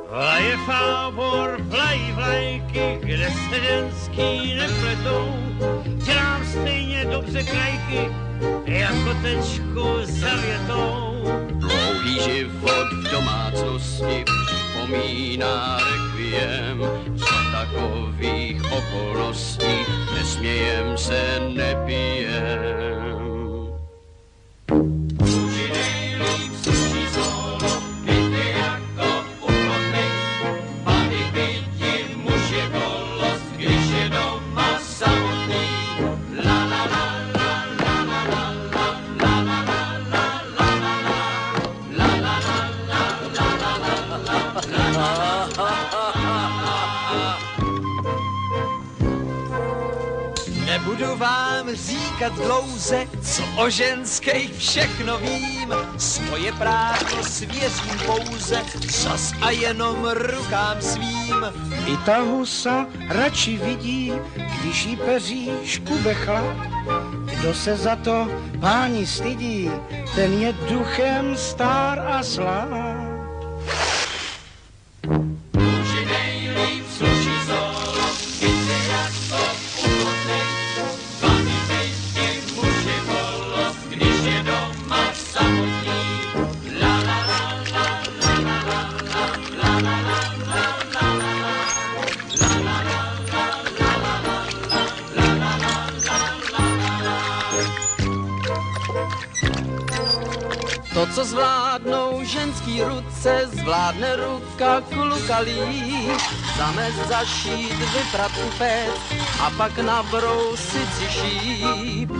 Vlaje fábor, vlajky, kde se ženský nepletou, dělám stejně dobře krajky, jako tečku za větou. Dlouhý život v domácnosti připomíná rekviem, za takových okolností nesmějem se, nepijem. Muži nejlíp sluší solo, pěkně jako uchodnej, pady pěti muž je kolos, když je doma samotný. La la la la la la la la la la la la la la la la. Nebudu vám říkat dlouze, co o ženských všechno vím. Svoje právo svěřím pouze čas a jenom rukám svým. I ta husa radši vidí, když jí peříšku chlap. Kdo se za to, páni, stydí, ten je duchem star a slab. Muži nejlíp sluší solo, pěkně jako uchodnej, pady pěti muž je kolos, když je doma samotný. La la la la la la la la la la To, co zvládnou ženský ruce, zvládne ruka klukalí. Zamést, zašít, vyprat, upéct a pak nabrousit si šíp.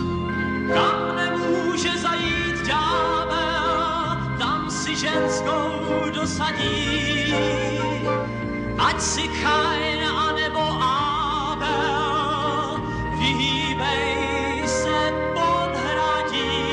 Kam nemůže zajít ďábel, tam si ženskou dosadí. Ať si Kain a nebo Abel, vyhýbej se podhradí.